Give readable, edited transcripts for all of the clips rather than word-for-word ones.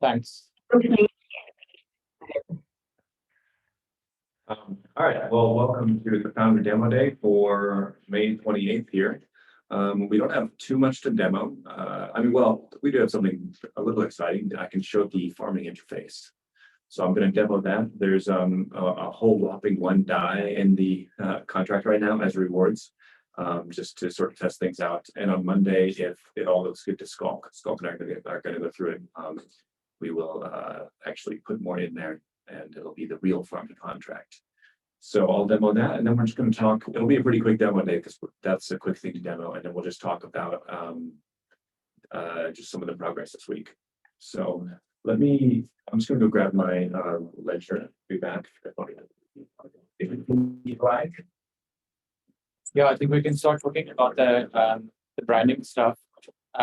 Thanks. All right, well, welcome to the Founder Demo Day for May 28th here. We don't have too much to demo. Well, we do have something a little exciting. I can show the farming interface. So I'm going to demo that. There's a whole whopping one die in the contract right now as rewards, just to sort of test things out. And on Monday, if it all looks good to Skulk and I are going to go through it. We will actually put more in there, and it'll be the real farming contract. So I'll demo that, and then we're just going to talk. It'll be a pretty quick demo day because that's a quick thing to demo, and then we'll just talk about just some of the progress this week. So I'm just going to go grab my ledger. Be back. If you like. Yeah, I think we can start talking about the branding stuff.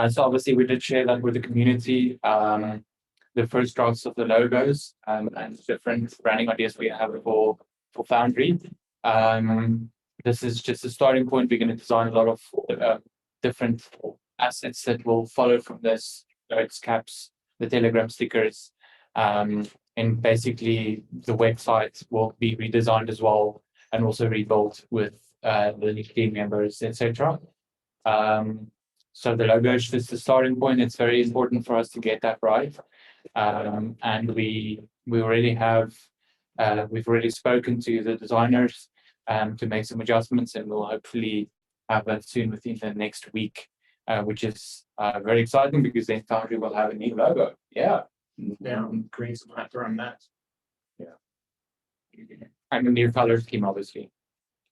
So obviously we did share that with the community. The first drafts of the logos and different branding ideas we have for Foundry. This is just a starting point. We're going to design a lot of different assets that will follow from this: notes, caps, the Telegram stickers, and basically the website will be redesigned as well, and also rebuilt with the team members, etc. So the logo is just the starting point. It's very important for us to get that right. And we already have we've already spoken to the designers to make some adjustments, and we'll hopefully have that soon within the next week, which is very exciting because then Foundry will have a new logo. Yeah, create some hype around that. And a new color scheme, obviously,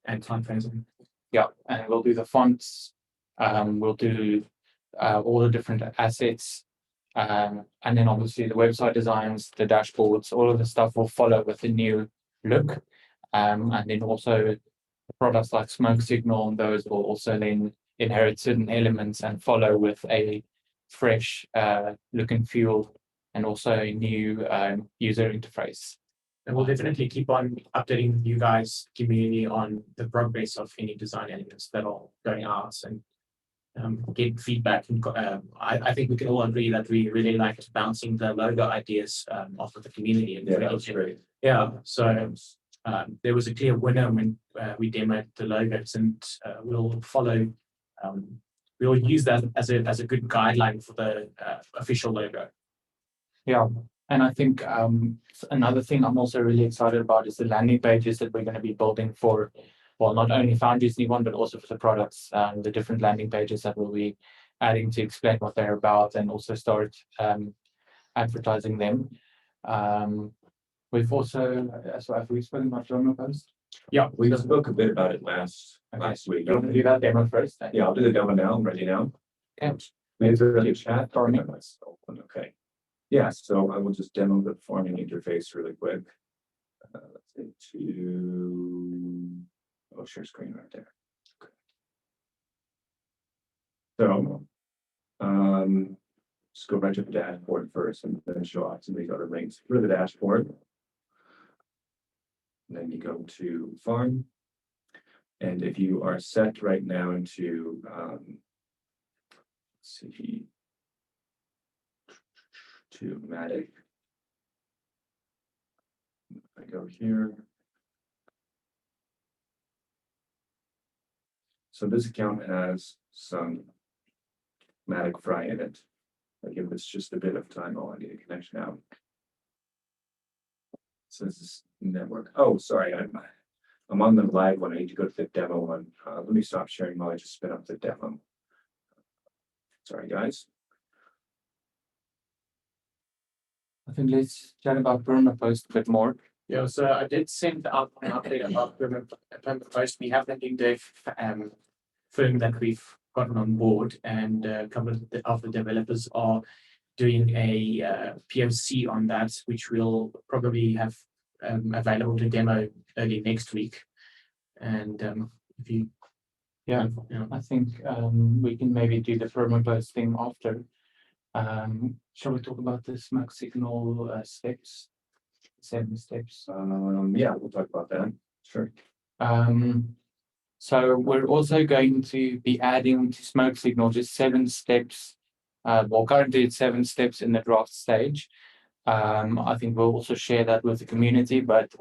And time phasing. Yeah, and we'll do the fonts. We'll do all the different assets. And then obviously the website designs, the dashboards, all of the stuff will follow with the new look. And then also products like Smoke Signal, and those will also then inherit certain elements and follow with a fresh look and feel, and also a new user interface. And we'll definitely keep on updating you guys, community, on the progress of any design elements that are going out, and get feedback. And I think we can all agree that we really liked bouncing the logo ideas off of the community. And that was great. Yeah, so there was a clear winner when we demoed the logos, and we'll follow. We'll use that as a good guideline for the official logo. Yeah, and I think another thing I'm also really excited about is the landing pages that we're going to be building for, well, not only Foundry's new one, but also for the products, the different landing pages that we'll be adding to explain what they're about, and also start advertising them. We've also, so have we spoken about Demo Post? Yeah, We spoke a bit about it last week. You want to do that demo first? Yeah, I'll do the demo now. I'm ready now. Okay. Maybe the chat. Okay. Yeah, so I will just demo the farming interface really quick. Let's say share screen right there. Okay. So, just go right to the dashboard first, and then show off some of these other links for the dashboard. And then you go to farm, and if you are set right now into let's see, to Matic, I go here. So this account has some Matic Fry in it. I give this just a bit of time. I need a connection out. So this is network. Oh, sorry, I'm on the live one. I need to go to the demo one. Let me stop sharing while I just spin up the demo. Sorry, guys. I think let's chat about Permapost a bit more. Yeah, so I did send out an update about Permapost. We have that new dev firm that we've gotten on board, and a couple of the developers are doing a POC on that, which we'll probably have available to demo early next week. And if you, I think we can maybe do the Permapost thing after. Shall we talk about the Smoke Signal steps? 7 steps. Yeah, we'll talk about that. Sure. So we're also going to be adding to Smoke Signal just 7 steps. Well, currently it's 7 steps in the draft stage. I think we'll also share that with the community, but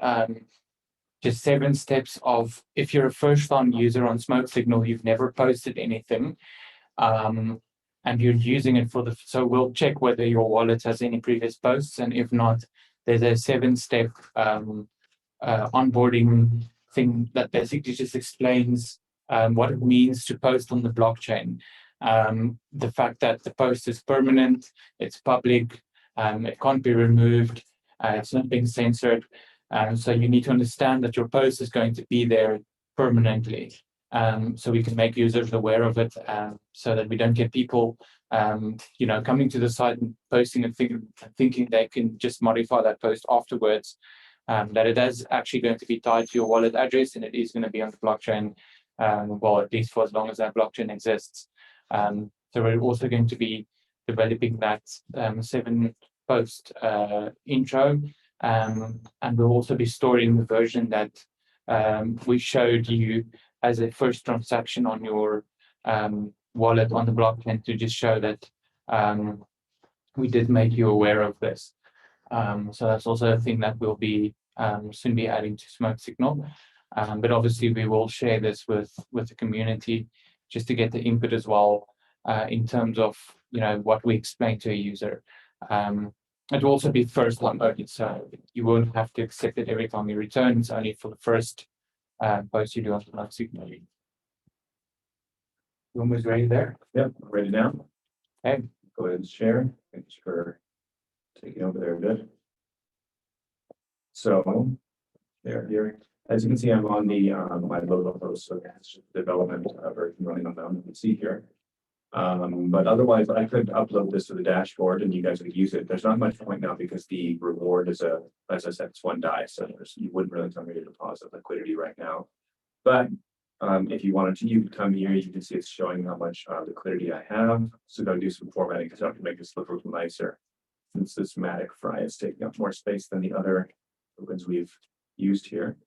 just 7 steps of if you're a first-time user on Smoke Signal, you've never posted anything, and you're using it for so we'll check whether your wallet has any previous posts, and if not, there's a 7-step onboarding thing that basically just explains what it means to post on the blockchain. The fact that the post is permanent, it's public, it can't be removed, it's not being censored. So you need to understand that your post is going to be there permanently. So we can make users aware of it, so that we don't get people, coming to the site and posting and thinking they can just modify that post afterwards. That it is actually going to be tied to your wallet address, and it is going to be on the blockchain, well, at least for as long as that blockchain exists. So we're also going to be developing that 7-post intro, and we'll also be storing the version that we showed you as a first transaction on your wallet on the blockchain, to just show that we did make you aware of this. So that's also a thing that we'll be soon be adding to Smoke Signal. But obviously we will share this with the community, just to get the input as well, in terms of what we explain to a user. It will also be first time only, so you won't have to accept it every time you return. It's only for the first post you do on Smoke Signal. You almost ready there? Yep, ready now. Okay. Go ahead and share. Thanks for taking over there a bit. So here, as you can see, I'm on the my logo post, so that's development version running on them. You can see here. But otherwise, I could upload this to the dashboard and you guys could use it. There's not much point now because the reward is as I said, it's 1 DAI, so you wouldn't really tell me to deposit liquidity right now. But if you wanted to, you could come here. You can see it's showing how much liquidity I have. So go do some formatting because I have to make this look a little nicer. Since this Matic Fry is taking up more space than the other tokens we've used here.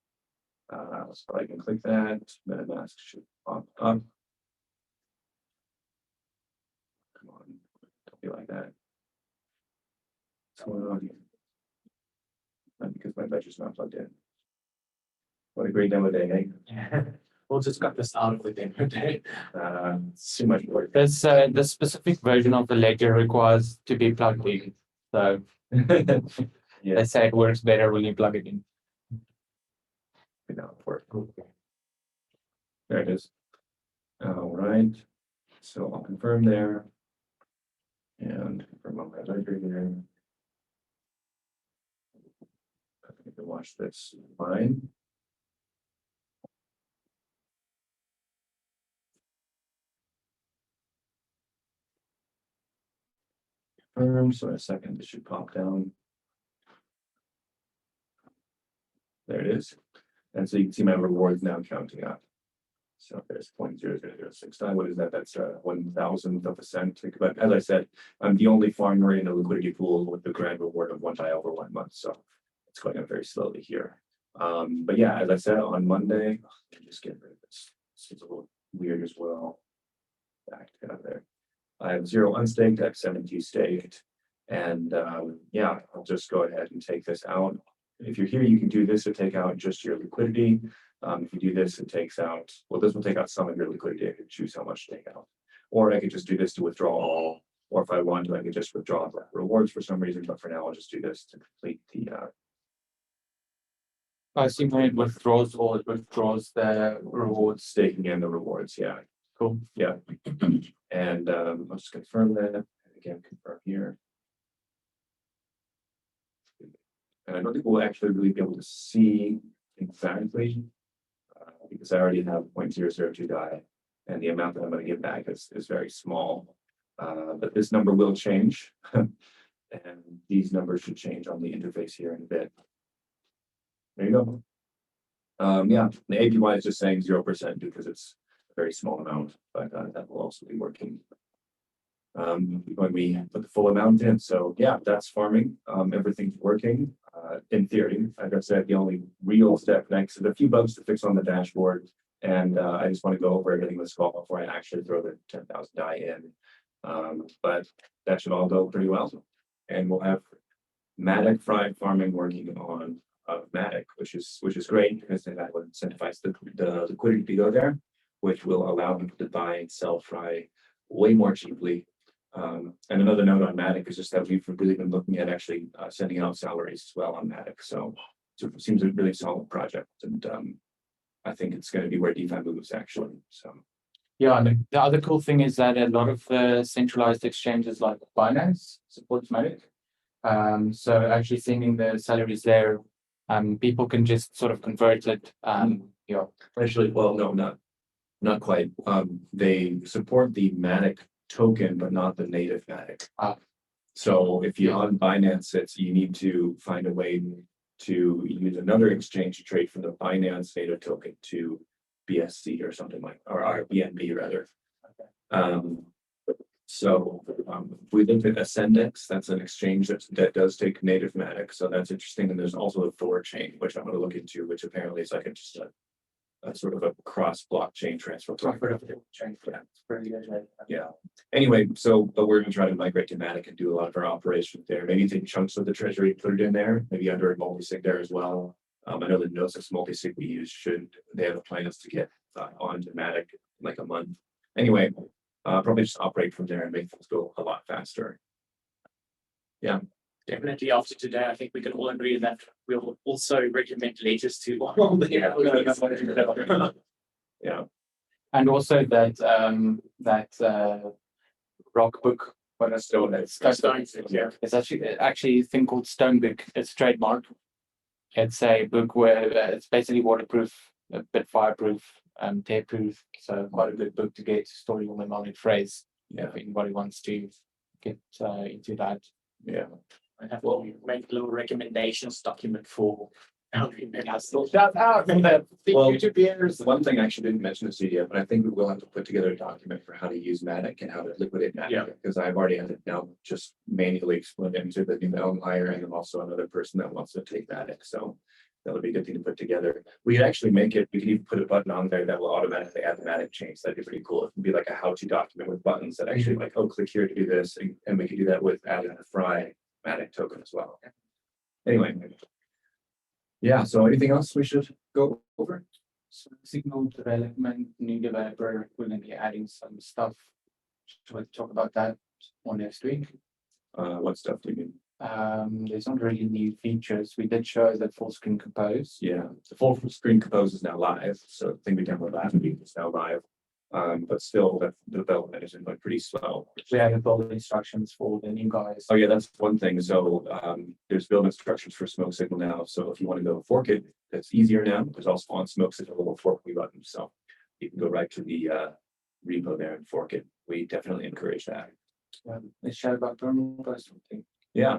So I can click that. MetaMask should pop up. Come on, don't be like that. What's going on here? Not because my ledger's not plugged in. What a great demo day, eh? We'll just cut this out of the demo day. It's too much work. This the specific version of the ledger requires to be plugged in. So Yeah, they say it works better when you plug it in. without work. There it is. All right. So I'll confirm there. And confirm on my ledger here. I think I can watch this fine. So in a second, this should pop down. There it is. And so you can see my rewards now counting up. So there's 0.00069. What is that? That's 1,000th of a cent. But as I said, I'm the only farmer in a liquidity pool with the grand reward of 1 DAI over 1 month. So it's going up very slowly here. But yeah, as I said on Monday, let me just get rid of this. This is a little weird as well. Back out of there. I have 0 unstaked, I have 72 staked. And yeah, I'll just go ahead and take this out. If you're here, you can do this to take out just your liquidity. If you do this, it takes out, well, this will take out some of your liquidity. I could choose how much to take out. Or I could just do this to withdraw all. Or if I want to, I could just withdraw the rewards for some reason. But for now, I'll just do this to complete the. I see when it withdraws all, it withdraws the rewards. Staking and the rewards, yeah. Cool. Yeah. And I'll just confirm that. And again, confirm here. And I don't think we'll actually really be able to see exactly because I already have 0.002 DAI and the amount that I'm going to give back is very small. But this number will change and these numbers should change on the interface here in a bit. There you go. Yeah, the APY is just saying 0% because it's a very small amount, but that will also be working when we put the full amount in. So yeah, that's farming. Everything's working in theory. Like I said, the only real step next is a few bugs to fix on the dashboard. And I just want to go over everything with Skull before I actually throw the 10,000 DAI in. But that should all go pretty well. And we'll have Matic fried farming working on Matic, which is great because then that would incentivize the liquidity to go there, which will allow people to buy and sell fry way more cheaply. And another note on Matic is just that we've really been looking at actually sending out salaries as well on Matic. So it seems a really solid project, and I think it's going to be where DeFi moves actually. So Yeah, and the other cool thing is that a lot of the centralized exchanges like Binance supports Matic. So actually sending the salaries there, people can just sort of convert it. Yeah, actually, well, no, not quite. They support the Matic token, but not the native Matic. Ah. So if you're on Binance, you need to find a way to use another exchange to trade from the Binance native token to BSC or something or BNB rather. So if we look at Ascendex, that's an exchange that does take native Matic. So that's interesting. And there's also the Thor chain, which I'm going to look into, which apparently is like a sort of a cross blockchain transfer. Yeah. Anyway, but we're going to try to migrate to Matic and do a lot of our operations there. Maybe take chunks of the treasury, put it in there, maybe under a multi-sig there as well. I know the Gnosis multi-sig we use they have plans to get onto Matic in like a month. Anyway, probably just operate from there and make things go a lot faster. Yeah. Definitely after today, I think we can all agree that we'll also recommend ledgers to all the Yeah. and also that rock book. What is still it's yeah. It's actually a thing called Stonebook. It's trademarked. It's a book where it's basically waterproof, a bit fireproof, tear-proof. So quite a good book to get storing on the knowledge phrase. Yeah. If anybody wants to get into that. Yeah. I have to make a little recommendations document for Shout out from the Well, YouTubers. One thing I actually didn't mention this yet, but I think we will have to put together a document for how to use Matic and how to liquidate Matic. Yeah. Because I've already had to now just manually explain it to the new hire and then also another person that wants to take Matic. So that would be a good thing to put together. We could actually we could even put a button on there that will automatically add the Matic chains. That'd be pretty cool. It would be like a how-to document with buttons that actually like, oh, click here to do this. And we could do that with adding a Fry Matic token as well. Anyway. Yeah, so anything else we should go over? So Signal development, new developer, we're going to be adding some stuff. Should we talk about that one next week? What stuff do you mean? There's not really new features. We did show that full screen compose. Yeah, the full screen compose is now live. So the thing we demoed last week is now live. But still the development is like pretty slow. We have build instructions for the new guys. Oh yeah, that's one thing. So there's build instructions for Smoke Signal now. So if you want to go fork it, that's easier now. There's also on Smoke Signal a little fork button. So you can go right to the repo there and fork it. We definitely encourage that. Let's chat about permapost. Yeah.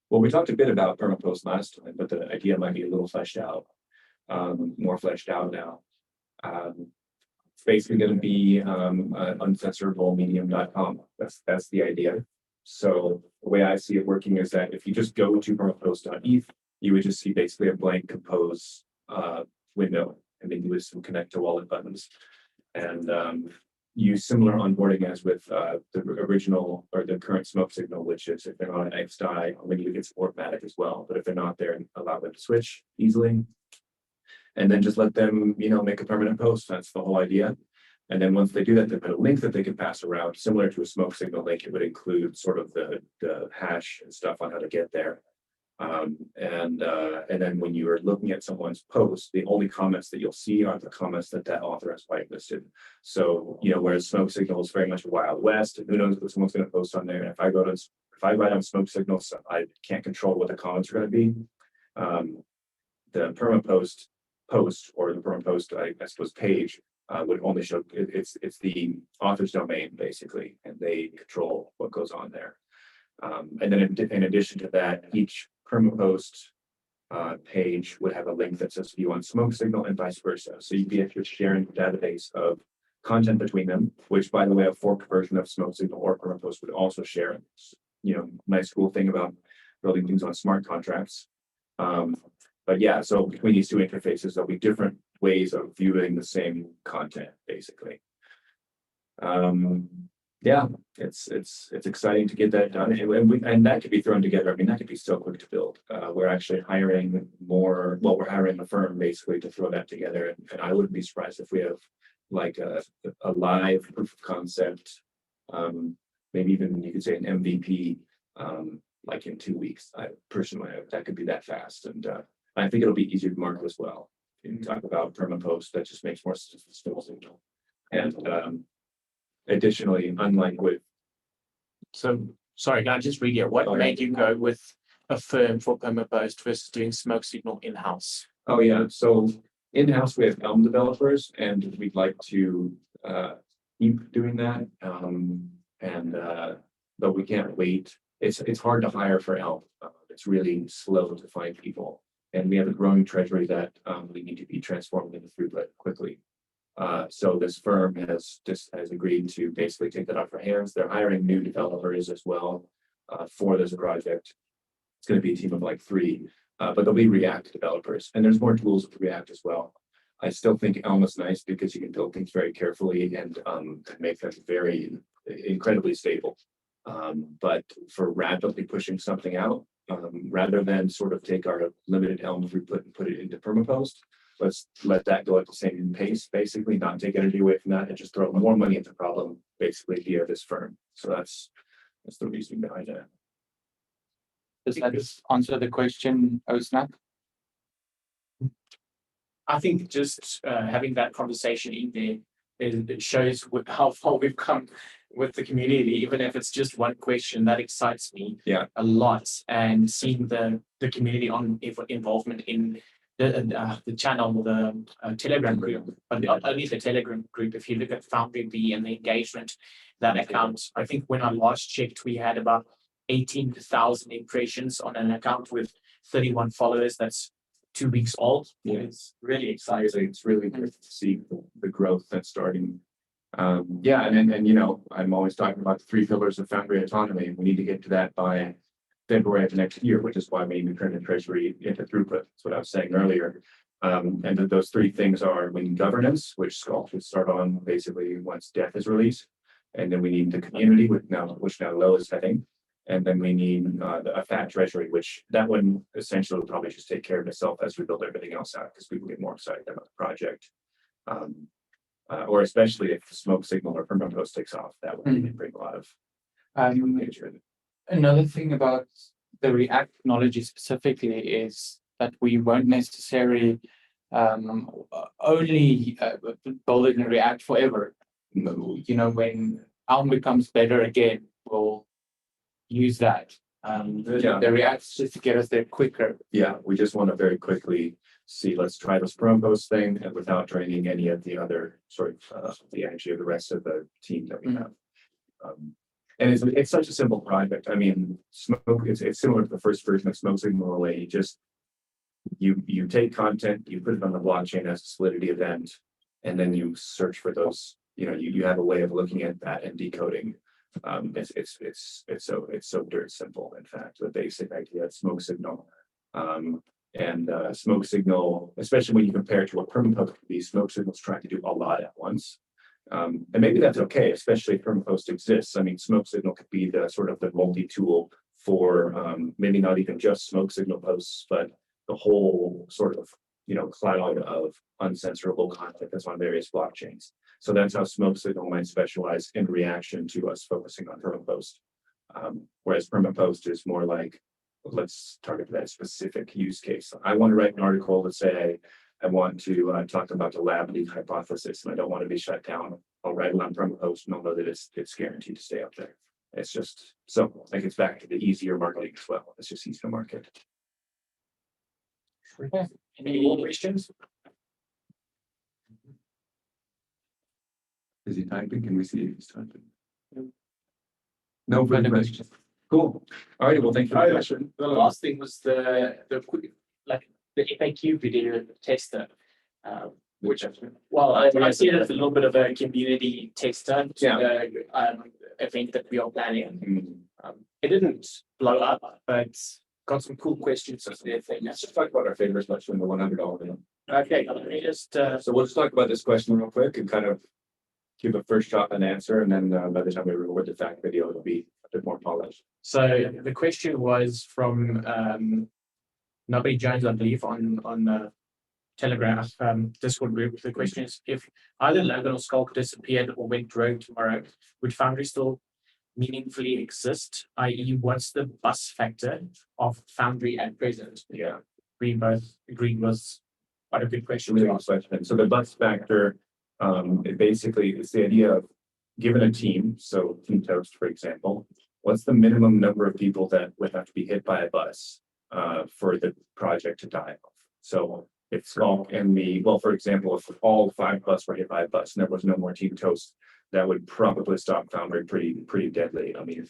Well, we talked a bit about permapost last time, but the idea might be a little fleshed out, more fleshed out now. It's basically going to be uncensorable medium.com. That's the idea. So the way I see it working is that if you just go to permapost.eth, you would just see basically a blank compose window, and then you would still connect to wallet buttons and use similar onboarding as with the original or the current Smoke Signal, which is if they're on an XDAI, then you get support Matic as well. But if they're not there, allow them to switch easily. And then just let them, make a permanent post. That's the whole idea. And then once they do that, they put a link that they can pass around, similar to a Smoke Signal link. It would include sort of the hash and stuff on how to get there. And then when you are looking at someone's post, the only comments that you'll see are the comments that author has whitelisted. So, whereas Smoke Signal is very much a Wild West, and who knows what someone's going to post on there. And if I write on Smoke Signal, so I can't control what the comments are going to be. The permapost post or the permapost, I suppose, page would only show it's the author's domain basically, and they control what goes on there. And then in addition to that, each permapost page would have a link that says view on Smoke Signal and vice versa. So you'd be actually sharing a database of content between them, which by the way, a forked version of Smoke Signal or permapost would also share. Nice cool thing about building things on smart contracts. But yeah, so between these two interfaces, there'll be different ways of viewing the same content, basically. yeah, it's exciting to get that done, and that could be thrown together. I mean, that could be so quick to build. We're actually hiring more. Well, we're hiring a firm basically to throw that together, and I wouldn't be surprised if we have like a live proof of concept. Maybe even you could say an MVP. Like in 2 weeks. I personally, that could be that fast, and I think it'll be easier to market as well. You talk about permapost, that just makes more sense for Snow Signal. And additionally, unlike with So, sorry, can I just read here? What Okay. made you go with a firm for permapost versus doing smoke signal in-house? Oh, yeah, so in-house, we have Elm developers, and we'd like to keep doing that. But we can't wait. It's hard to hire for Elm. It's really slow to find people. And we have a growing treasury that we need to be transformed into throughput quickly. So this firm has agreed to basically take that off our hands. They're hiring new developers as well for this project. It's going to be a team of like 3, but they'll be React developers, and there's more tools with React as well. I still think Elm is nice because you can build things very carefully and make them very incredibly stable. But for rapidly pushing something out, rather than sort of take our limited Elm throughput and put it into permapost, let's let that go at the same pace, basically, not take energy away from that and just throw more money at the problem, basically via this firm. So that's the reasoning behind that. Does that answer the question, Osnap? I think just having that conversation in there, it shows how far we've come with the community, even if it's just one question. That excites me a lot, and seeing the community on involvement in the channel, the Telegram group, but not only the Telegram group. If you look at Foundry B and the engagement, that account, I think when I last checked, we had about 18,000 impressions on an account with 31 followers. That's 2 weeks old. Yeah. It's really exciting. It's really great to see the growth that's starting. And you know, I'm always talking about the 3 pillars of Foundry autonomy. We need to get to that by February of next year, which is why we need to turn the treasury into throughput. That's what I was saying earlier. And that those 3 things are: we need governance, which Scott should start on basically once Death is released, and then we need the community, which now Low is heading. And then we need a fat treasury, which that one essentially will probably just take care of itself as we build everything else out, because people get more excited about the project. Or especially if the smoke signal or permapost takes off, that would bring a lot of nature. Another thing about the React technology specifically is that we won't necessarily only build it in React forever. You know, when Elm becomes better again, we'll use that. The React is just to get us there quicker. Yeah, we just want to very quickly see, let's try this permapost thing and without draining any of the other sort of the energy of the rest of the team that we have. And it's such a simple project. I mean, it's similar to the first version of Smoke Signal, where you take content, you put it on the blockchain as a Solidity event, and then you search for those. You know, you have a way of looking at that and decoding. It's so dirt simple. In fact, the basic idea of Smoke Signal. Smoke Signal, especially when you compare it to what permapost could be, Smoke Signal's trying to do a lot at once. And maybe that's okay, especially if permapost exists. I mean, Smoke Signal could be the sort of the multi-tool for maybe not even just Smoke Signal posts, but the whole sort of, you know, cloud of uncensorable content that's on various blockchains. So that's how Smoke Signal might specialize in reaction to us focusing on permapost. Whereas permapost is more like, let's target that specific use case. I want to write an article to say, I want to talk about the lab leak hypothesis, and I don't want to be shut down. I'll write it on permapost and I'll know that it's guaranteed to stay up there. It's just so it gets back to the easier marketing as well. It's just easy to market. Any more questions? Is he typing? Can we see if he's typing? No Further further questions. Cool. All right. Well, thank you for the question. The last thing was the quick, like the FAQ video tester, which I see it as a little bit of a community tester. Event that we are planning. It didn't blow up, but got some cool questions. Let's just talk about our favorites much in the $100 one. Okay, let me just. So we'll just talk about this question real quick and kind of give a first shot and answer, and then by the time we record the fact video, it'll be a bit more polished. So the question was from Nobby Jones, I believe, on Telegram Discord group. The question is, if either Logan or Skulk disappeared or went rogue tomorrow, would Foundry still meaningfully exist? I.e., what's the bus factor of Foundry at present? Yeah. We both agreed was quite a good question Really to good ask. question. So the bus factor, it basically is the idea of given a team, so Team Toast, for example, what's the minimum number of people that would have to be hit by a bus for the project to die off? So if Skulk and me, well, for example, if all 5 of us were hit by a bus and there was no more Team Toast, that would probably stop Foundry pretty deadly. I mean,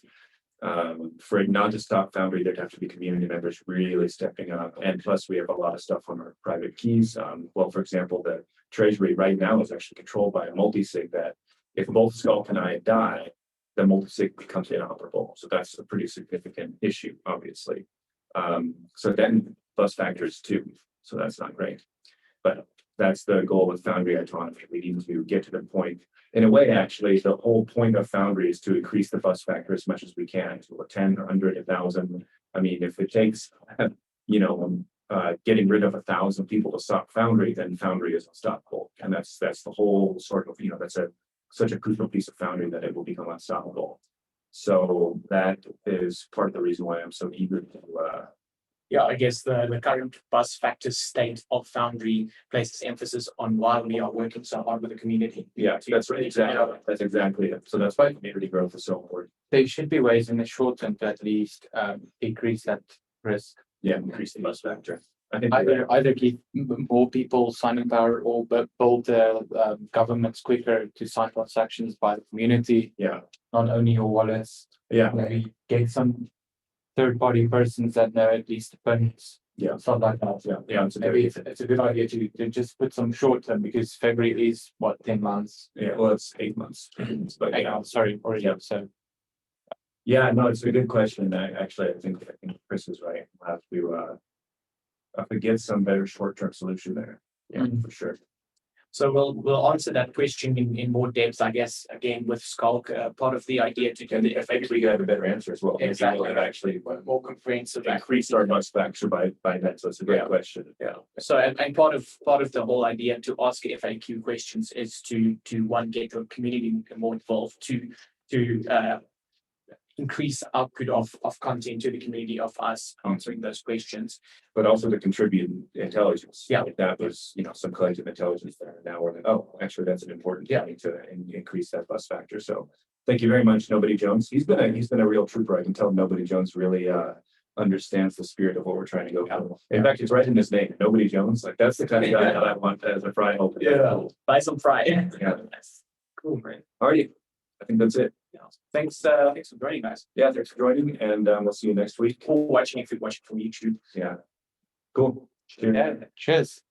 for it not to stop Foundry, there'd have to be community members really stepping up. And plus, we have a lot of stuff on our private keys. Well, for example, the treasury right now is actually controlled by a multi-sig that if both Skulk and I die, the multi-sig becomes inoperable. So that's a pretty significant issue, obviously. So then bus factors too. So that's not great. But that's the goal with Foundry autonomy. We need to get to the point. In a way, actually, the whole point of Foundry is to increase the bus factor as much as we can to a 10, 100, 1,000. I mean, if it takes, getting rid of 1,000 people to stop Foundry, then Foundry is unstoppable. And that's the whole sort of, that's such a crucial piece of Foundry that it will become unstoppable. So that is part of the reason why I'm so eager to Yeah, I guess the current bus factor state of Foundry places emphasis on why we are working so hard with the community. yeah, that's exactly it. So that's why community growth is so important. There should be ways in the short term to at least decrease that risk. Yeah, increase the bus factor. I think Either keep more people signing power or build the governments quicker to sign transactions by the community, yeah, not only your wallets. yeah, Maybe get some third-party persons that know at least the pins. Yeah. Stuff like that. yeah. It's a Maybe good, it's a good idea to just put some short term because February is what, 10 months? yeah, well, it's 8 months. But Eight yeah, months, sorry, already Yeah. up, so. yeah, no, it's a good question. I think Chris is right. We'll have to get some better short-term solution there. Yeah, Mhm. for sure. So we'll answer that question in more depth, I guess, again with Skulk, part of the idea to do And the I think we could have a better answer as well. Maybe Exactly. we'll have actually more comprehensive. increased our bus factor by that. So it's a great Yeah. question. Yeah. So and part of the whole idea to ask FAQ questions is to one, get your community more involved, to increase output of content to the community of us answering those questions. But also to contribute intelligence. Yeah. Like that was, some collective intelligence there. Now we're like, oh, actually, that's an important Yeah. thing to increase that bus factor. So thank you very much, Nobody Jones. He's been a real trooper. I can tell Nobody Jones really understands the spirit of what we're trying to go for. In fact, it's right in his name, Nobody Jones. Like that's the kind of guy that I want as a fry helper. Buy some fry. Yeah. Cool, man. Alrighty. I think that's it. Yeah. Thanks for joining, guys. Yeah, thanks for joining, and we'll see you next week. Or watching if you're watching from YouTube. Yeah. Cool. Cheers. Yeah, cheers.